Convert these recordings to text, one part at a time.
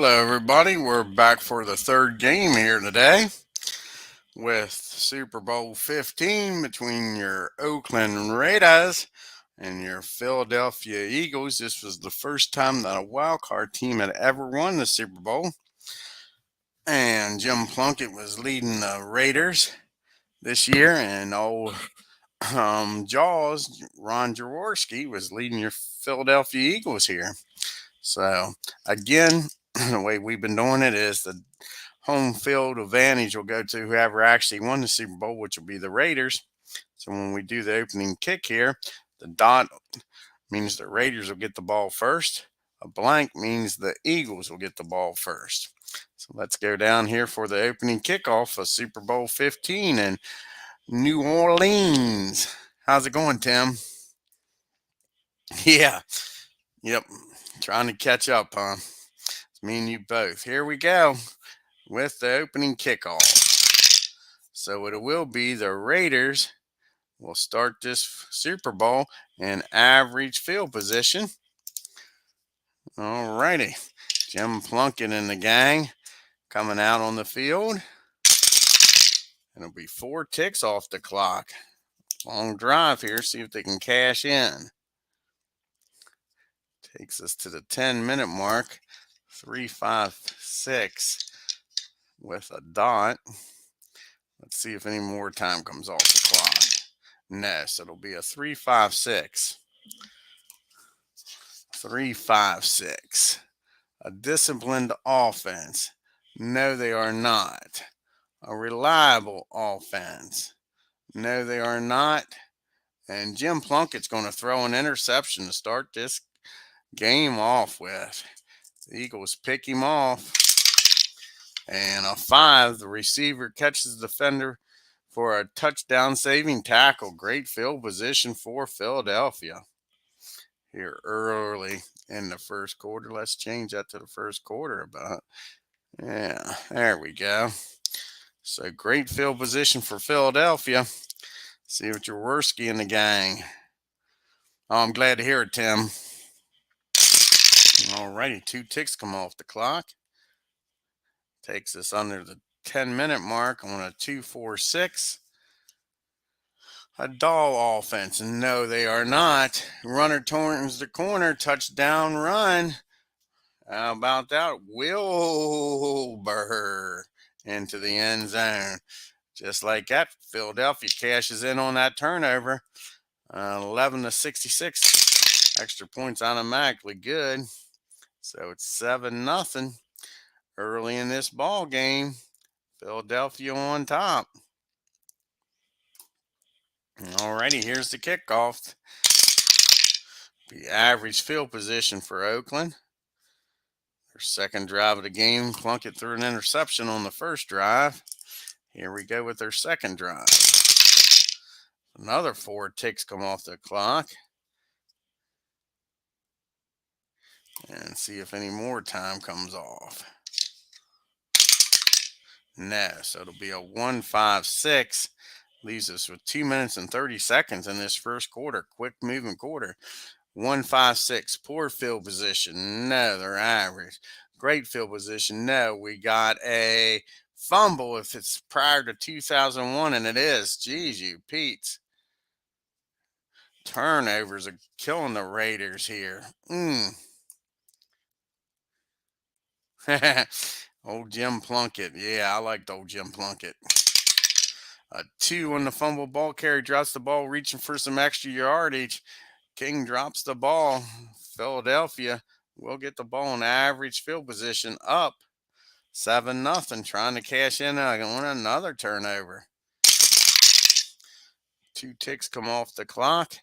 Hello, everybody. We're back for the third game here today with Super Bowl 15 between your Oakland Raiders and your Philadelphia Eagles. This was the first time that a wild card team had ever won the Super Bowl, and Jim Plunkett was leading the Raiders this year, and old Jaws Ron Jaworski was leading your Philadelphia Eagles here. So again, the way we've been doing it is the home field advantage will go to whoever actually won the Super Bowl, which will be the Raiders. So when we do the opening kick here, the dot means the Raiders will get the ball first. A blank means the Eagles will get the ball first. So let's go down here for the opening kickoff of Super Bowl 15 in New Orleans. How's it going, Tim? Yeah, yep. Trying to catch up, huh? It's me and you both. Here we go with the opening kickoff. So it will be the Raiders will start this Super Bowl in average field position. All righty. Jim Plunkett and the gang coming out on the field. It'll be 4 ticks off the clock. Long drive here. See if they can cash in. Takes us to the 10-minute mark. 3-5-6 with a dot. Let's see if any more time comes off the clock. No, so it'll be a 3-5-6. 3-5-6. A disciplined offense. No, they are not. A reliable offense. No, they are not. And Jim Plunkett's going to throw an interception to start this game off with. The Eagles pick him off. And a 5. The receiver catches the defender for a touchdown saving tackle. Great field position for Philadelphia here early in the first quarter. Let's change that to the first quarter about. Yeah, there we go. So great field position for Philadelphia. See what your Jaworski and the gang. Oh, I'm glad to hear it, Tim. All righty, 2 ticks come off the clock. Takes us under the 10-minute mark on a 2-4-6. A doll offense. No, they are not. Runner turns the corner. Touchdown run. How about that? Wilbur into the end zone. Just like that, Philadelphia cashes in on that turnover. 11-66. Extra points automatically good. So it's 7-0 early in this ball game. Philadelphia on top. Alrighty, here's the kickoff. The average field position for Oakland. Their second drive of the game. Plunkett threw an interception on the first drive. Here we go with their second drive. Another 4 ticks come off the clock. And see if any more time comes off. No, so it'll be a 1-5-6. Leaves us with 2 minutes and 30 seconds in this first quarter. Quick moving quarter. 1-5-6. Poor field position. No, they're average. Great field position. No, we got a fumble if it's prior to 2001, and it is. Geez, you Pete's. Turnovers are killing the Raiders here. Old Jim Plunkett. Yeah, I liked old Jim Plunkett. A 2 on the fumble ball carry. Drops the ball, reaching for some extra yardage. King drops the ball. Philadelphia will get the ball in average field position up 7-0. Trying to cash in on another turnover. 2 ticks come off the clock.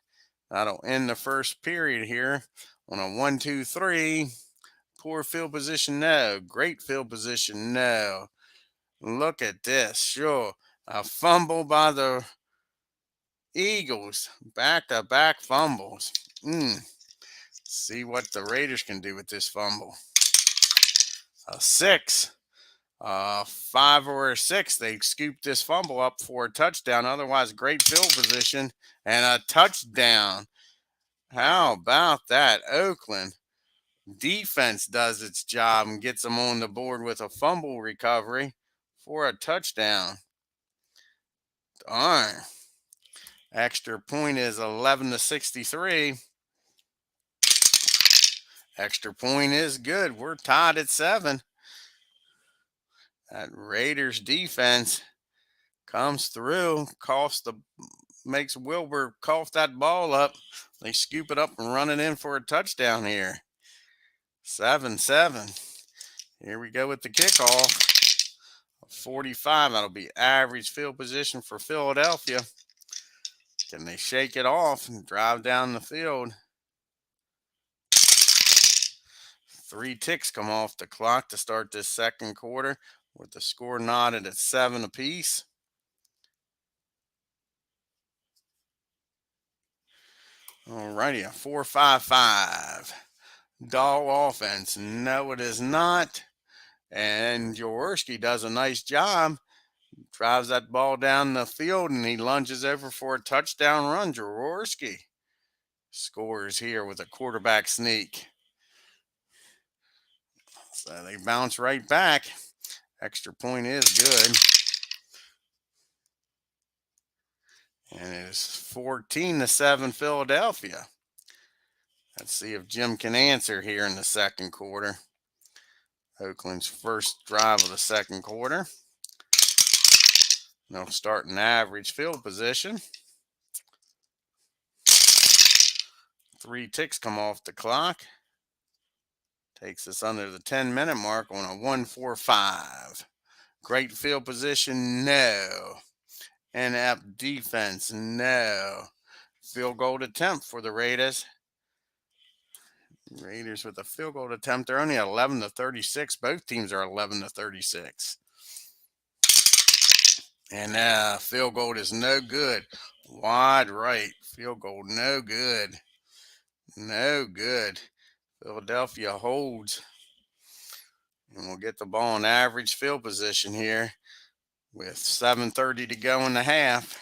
That'll end the first period here on a 1-2-3. Poor field position, no. Great field position, no. Look at this, sure. A fumble by the Eagles. Back-to-back fumbles. See what the Raiders can do with this fumble. A 6. 5 or a 6. They scooped this fumble up for a touchdown. Otherwise, great field position and a touchdown. How about that? Oakland Defense does its job and gets them on the board with a fumble recovery for a touchdown. Darn. Extra point is 11-63. Extra point is good. We're tied at 7. That Raiders defense comes through, makes Wilbur cough that ball up. They scoop it up and run it in for a touchdown here. 7-7. Here we go with the kickoff. 45. That'll be average field position for Philadelphia. Can they shake it off and drive down the field? 3 ticks come off the clock to start this second quarter with the score knotted at 7 apiece. Alrighty, a 4-5-5. Doll offense. No, it is not. And Jaworski does a nice job. Drives that ball down the field and he lunges over for a touchdown run. Jaworski scores here with a quarterback sneak. So they bounce right back. Extra point is good. And it is 14-7 Philadelphia. Let's see if Jim can answer here in the second quarter. Oakland's first drive of the second quarter. They'll start an average field position. 3 ticks come off the clock. Takes us under the 10-minute mark on a 1-4-5. Great field position, no. Inept defense, no. Field goal attempt for the Raiders. Raiders with a field goal attempt. They're only 11-36. Both teams are 11-36. And field goal is no good. Wide right. Field goal no good. No good. Philadelphia holds. And we'll get the ball in average field position here with 7:30 to go in the half.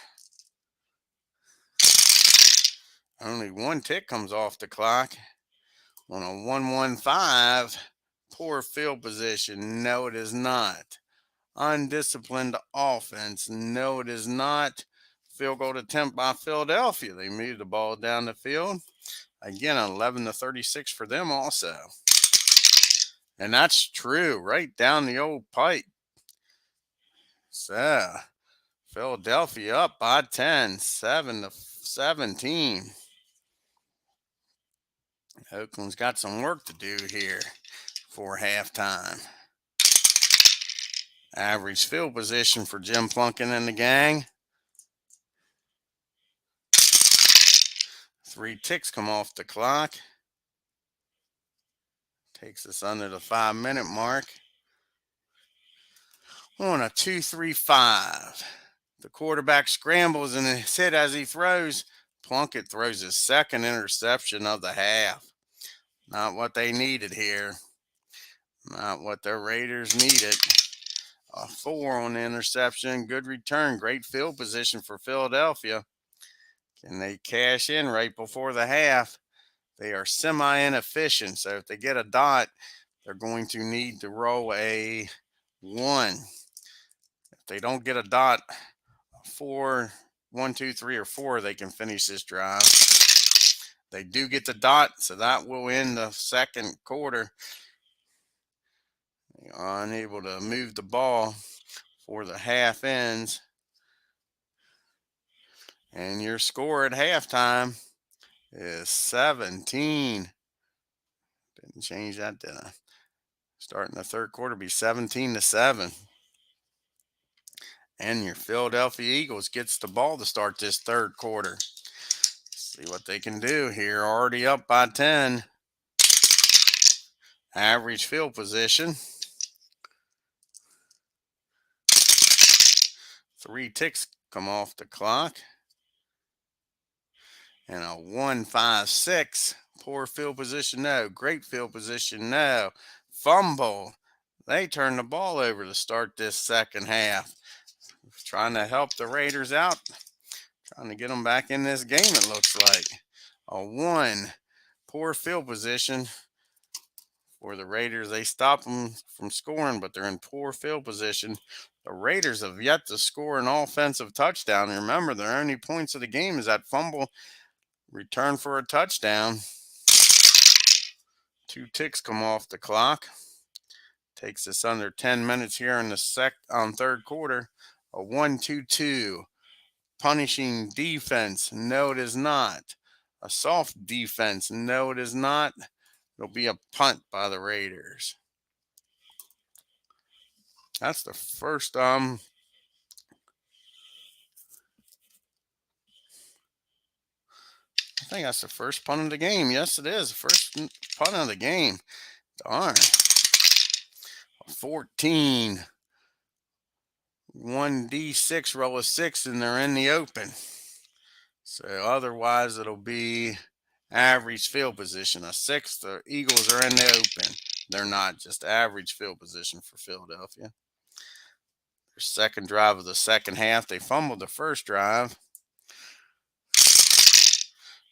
Only 1 tick comes off the clock on a 1-1-5. Poor field position. No, it is not. Undisciplined offense. No, it is not. Field goal attempt by Philadelphia. They moved the ball down the field. Again, 11-36 for them also. And that's true. Right down the old pipe. So, Philadelphia up by 10, 7-17. Oakland's got some work to do here for halftime. Average field position for Jim Plunkin and the gang. 3 ticks come off the clock. Takes us under the 5-minute mark on a 2-3-5. The quarterback scrambles and is hit as he throws. Plunkett throws his second interception of the half. Not what they needed here. Not what the Raiders needed. A 4 on the interception. Good return. Great field position for Philadelphia. Can they cash in right before the half? They are semi-inefficient. So if they get a dot, they're going to need to roll a 1. If they don't get a dot, 4, 1, 2, 3, or 4, they can finish this drive. They do get the dot, so that will end the second quarter. They are unable to move the ball for the half ends. And your score at halftime is 17. Didn't change that, did I? Starting the third quarter be 17-7. And your Philadelphia Eagles gets the ball to start this third quarter. See what they can do here. Already up by 10. Average field position. 3 ticks come off the clock. And a 1-5-6. Poor field position, no. Great field position, no. Fumble. They turn the ball over to start this second half. Trying to help the Raiders out. Trying to get them back in this game, it looks like. A 1. Poor field position. For the Raiders, they stop them from scoring, but they're in poor field position. The Raiders have yet to score an offensive touchdown. Remember, their only points of the game is that fumble return for a touchdown. 2 ticks come off the clock. Takes us under 10 minutes here in the third quarter. A 1-2-2. Punishing defense. No, it is not. A soft defense. No, it is not. It'll be a punt by the Raiders. That's the first I think that's the first punt of the game. Yes, it is. First punt of the game. Darn. 14. 1D6 roll of 6 and they're in the open. So otherwise it'll be average field position. A 6, the Eagles are in the open. They're not, just average field position for Philadelphia. Their second drive of the second half. They fumbled the first drive.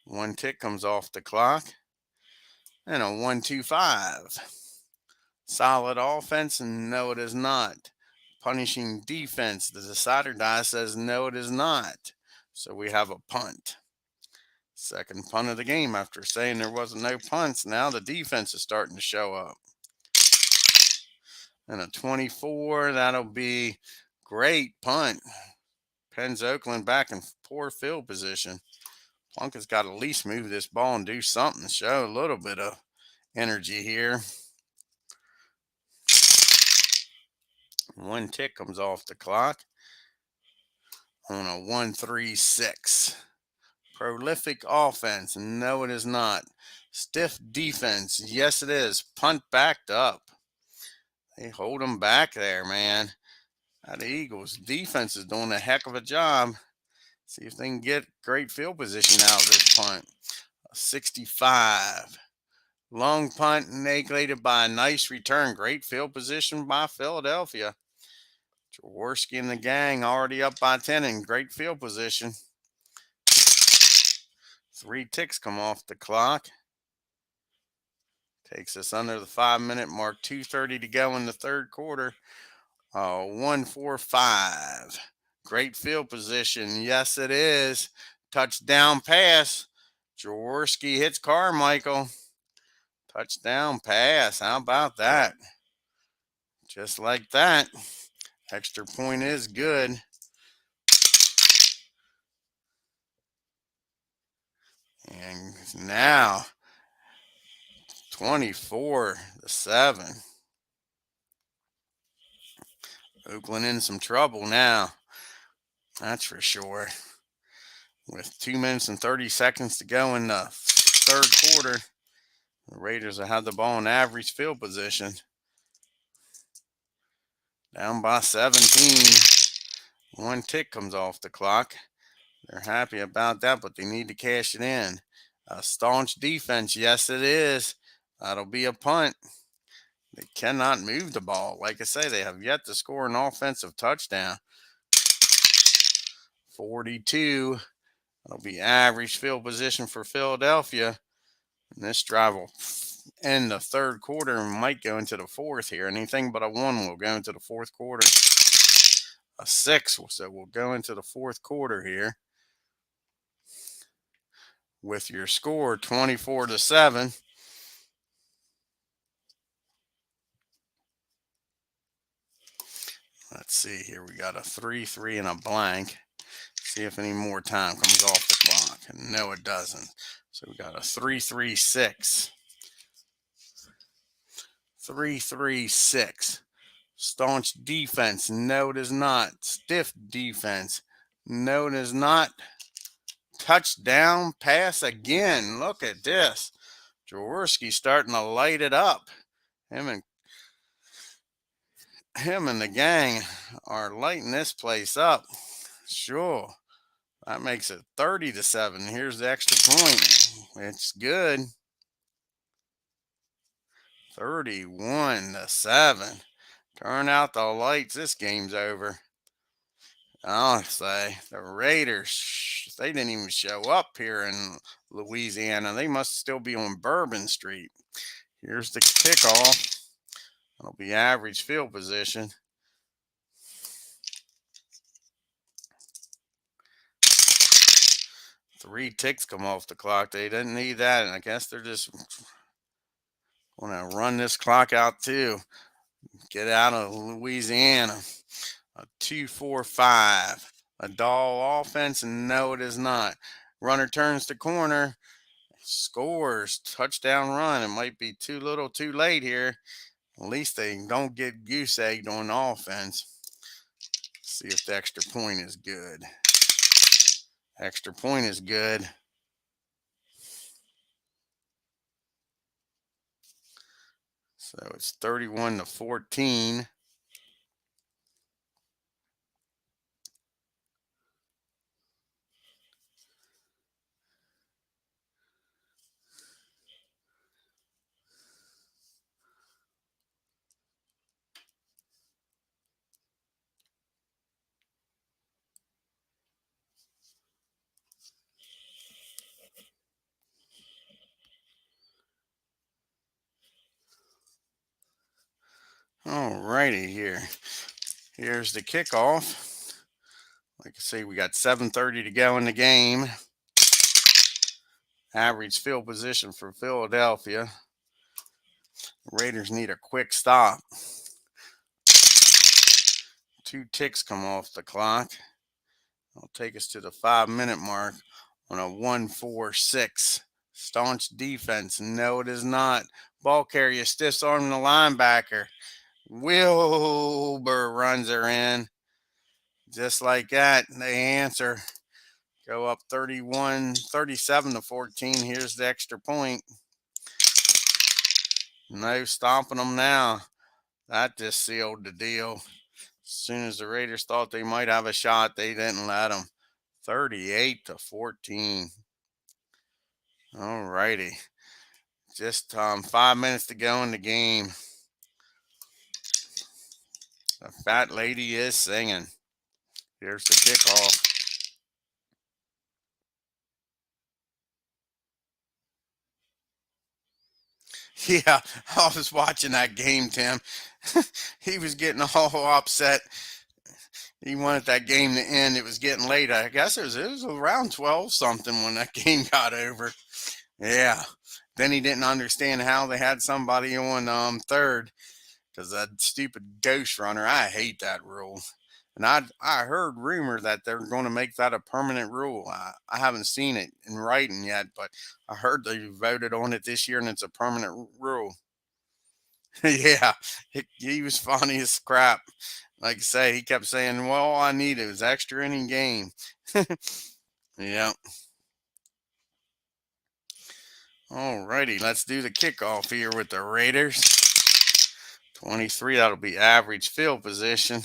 1 tick comes off the clock. And a 1-2-5. Solid offense, and no, it is not. Punishing defense. The decider die says no, it is not. So we have a punt. Second punt of the game after saying there wasn't no punts. Now the defense is starting to show up. And a 24, that'll be great punt. Pens Oakland back in poor field position. Plunkett's got to at least move this ball and do something. Show a little bit of energy here. 1 tick comes off the clock on a 1-3-6. Prolific offense. No, it is not. Stiff defense. Yes, it is. Punt backed up. They hold them back there, man. The Eagles defense is doing a heck of a job. See if they can get great field position out of this punt. 65. Long punt neglected by a nice return. Great field position by Philadelphia. Jaworski and the gang already up by 10 in great field position. 3 ticks come off the clock. Takes us under the 5-minute mark. 2:30 to go in the third quarter. 1-4-5. Great field position. Yes, it is. Touchdown pass. Jaworski hits Carmichael. Touchdown pass. How about that? Just like that. Extra point is good. And now 24-7. Oakland in some trouble now. That's for sure. With 2 minutes and 30 seconds to go in the third quarter, the Raiders will have the ball in average field position. Down by 17. 1 tick comes off the clock. They're happy about that, but they need to cash it in. A staunch defense. Yes, it is. That'll be a punt. They cannot move the ball. Like I say, they have yet to score an offensive touchdown. 42. That'll be average field position for Philadelphia. And this drive will end the third quarter and might go into the fourth here. Anything but a 1 will go into the fourth quarter. A 6, so we'll go into the fourth quarter here with your score 24-7. Let's see here. We got a 3-3 and a blank. See if any more time comes off the clock. No, it doesn't. So we got a 3-3-6. 3-3-6. Staunch defense. No, it is not. Stiff defense. No, it is not. Touchdown pass again. Look at this. Jaworski starting to light it up. Him and the gang are lighting this place up. Sure. That makes it 30-7. Here's the extra point. It's good. 31-7. Turn out the lights. This game's over. I'll say the Raiders, they didn't even show up here in Louisiana. They must still be on Bourbon Street. Here's the kickoff. It'll be average field position. Three ticks come off the clock. They didn't need that, and I guess they're just going to run this clock out too. Get out of Louisiana. A 2-4-5. A doll offense? No, it is not. Runner turns the corner. Scores. Touchdown run. It might be too little too late here. At least they don't get goose egged on offense. See if the extra point is good. Extra point is good. So it's 31-14. Alrighty here. Here's the kickoff. Like I say, we got 7:30 to go in the game. Average field position for Philadelphia. The Raiders need a quick stop. 2 ticks come off the clock. It'll take us to the 5-minute mark on a 1-4-6. Staunch defense. No, it is not. Ball carrier stiffs arm the linebacker. Wilbur runs her in. Just like that, they answer. Go up 37-14. Here's the extra point. No stomping them now. That just sealed the deal. As soon as the Raiders thought they might have a shot, they didn't let them. 38-14. All righty. Just 5 minutes to go in the game. The fat lady is singing. Here's the kickoff. Yeah, I was watching that game, Tim. He was getting all upset. He wanted that game to end. It was getting late. I guess it was around 12 something when that game got over. Yeah. Then he didn't understand how they had somebody on third because that stupid ghost runner. I hate that rule. And I heard rumor that they're going to make that a permanent rule. I haven't seen it in writing yet, but I heard they voted on it this year and it's a permanent rule. Yeah, he was funny as crap. Like I say, he kept saying, well, all I needed was extra inning game. Yeah. Alrighty, let's do the kickoff here with the Raiders. 23, that'll be average field position.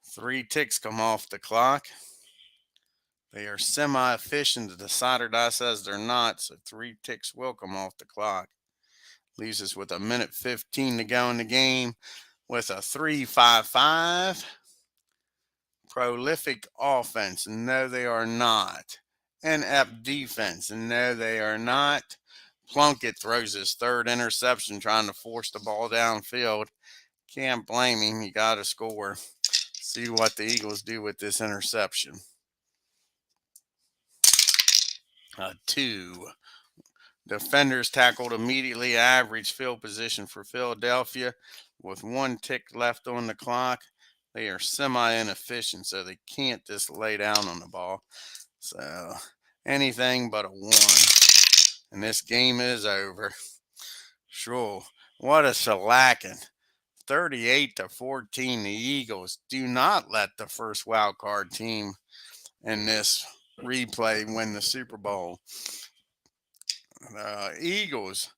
3 ticks come off the clock. They are semi-efficient. The decider die says they're not, so 3 ticks will come off the clock. Leaves us with 1:15 to go in the game with a 3-5-5. Prolific offense. No, they are not. Inept defense. No, they are not. Plunkett throws his third interception trying to force the ball downfield. Can't blame him. You got to score. See what the Eagles do with this interception. 2. Defenders tackled immediately. Average field position for Philadelphia with 1 tick left on the clock. They are semi-inefficient, so they can't just lay down on the ball. So anything but a 1. And this game is over. Sure. What a shellacking. 38-14. The Eagles do not let the first wild card team in this replay win the Super Bowl. The Eagles,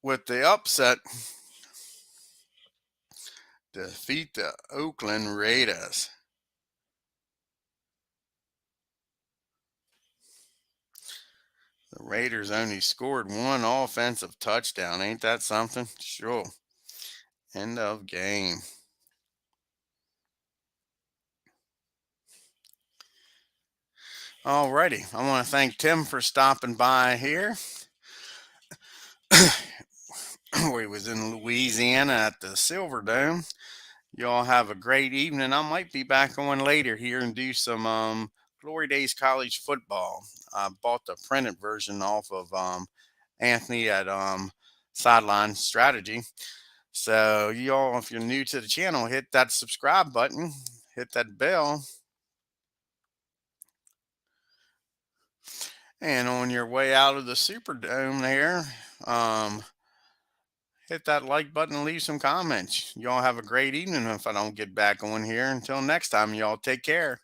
with the upset, defeat the Oakland Raiders. The Raiders only scored 1 offensive touchdown. Ain't that something? Sure. End of game. Alrighty, I want to thank Tim for stopping by here. We was in Louisiana at the Silver Dome. Y'all have a great evening. I might be back on later here and do some Glory Days college football. I bought the printed version off of Anthony at Sideline Strategy. So y'all, if you're new to the channel, hit that subscribe button, hit that bell, and on your way out of the Superdome there, um, hit that like button and leave some comments. Y'all have a great evening if I don't get back on here. Until next time, y'all take care.